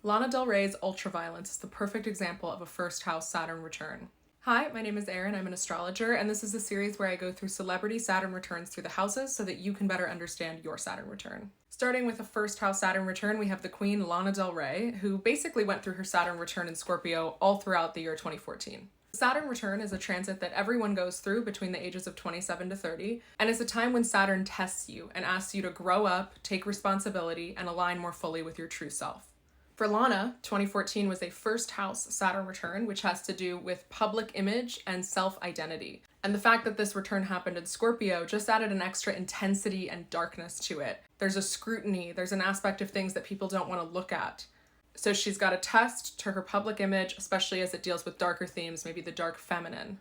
Lana Del Rey's Ultraviolence is the perfect example of a first house Saturn return. Hi, my name is Erin, I'm an astrologer, and this is a series where I go through celebrity Saturn returns through the houses so that you can better understand your Saturn return. Starting with a first house Saturn return, we have the queen Lana Del Rey, who basically went through her Saturn return in Scorpio all throughout the year 2014. Saturn return is a transit that everyone goes through between the ages of 27 to 30, and it's a time when Saturn tests you and asks you to grow up, take responsibility, and align more fully with your true self. For Lana, 2014 was a first house Saturn return, which has to do with public image and self-identity. And the fact that this return happened in Scorpio just added an extra intensity and darkness to it. There's a scrutiny, there's an aspect of things that people don't want to look at. So she's got a test to her public image, especially as it deals with darker themes, maybe the dark feminine.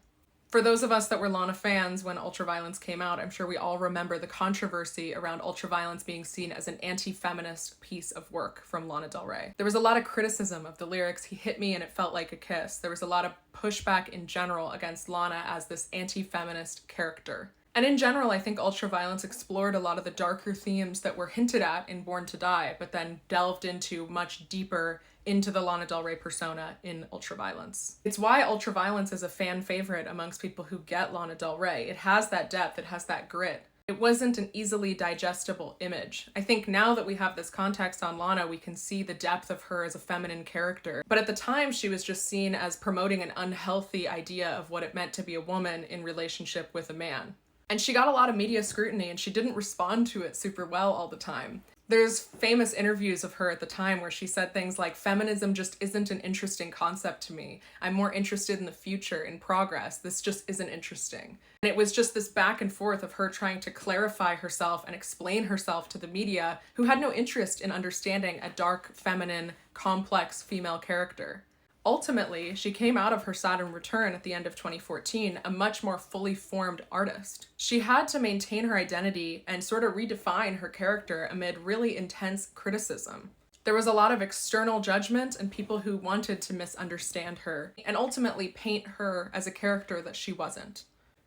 For those of us that were Lana fans when Ultraviolence came out, I'm sure we all remember the controversy around Ultraviolence being seen as an anti-feminist piece of work from Lana Del Rey. There was a lot of criticism of the lyrics, "He hit me and it felt like a kiss." There was a lot of pushback in general against Lana as this anti-feminist character. And in general, I think Ultraviolence explored a lot of the darker themes that were hinted at in Born to Die, but then delved into much deeper into the Lana Del Rey persona in Ultraviolence. It's why Ultraviolence is a fan favorite amongst people who get Lana Del Rey. It has that depth, it has that grit. It wasn't an easily digestible image. I think now that we have this context on Lana, we can see the depth of her as a feminine character. But at the time, she was just seen as promoting an unhealthy idea of what it meant to be a woman in relationship with a man. And she got a lot of media scrutiny and she didn't respond to it super well all the time. There's famous interviews of her at the time where she said things like, "Feminism just isn't an interesting concept to me. I'm more interested in the future, in progress. This just isn't interesting." And it was just this back and forth of her trying to clarify herself and explain herself to the media who had no interest in understanding a dark, feminine, complex female character. Ultimately, she came out of her Saturn return at the end of 2014 a much more fully formed artist. She had to maintain her identity and sort of redefine her character amid really intense criticism. There was a lot of external judgment and people who wanted to misunderstand her and ultimately paint her as a character that she wasn't,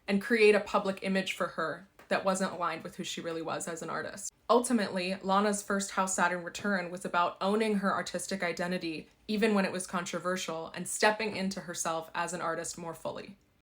and create a public image for her that wasn't aligned with who she really was as an artist. Ultimately, Lana's first house Saturn return was about owning her artistic identity, even when it was controversial, and stepping into herself as an artist more fully.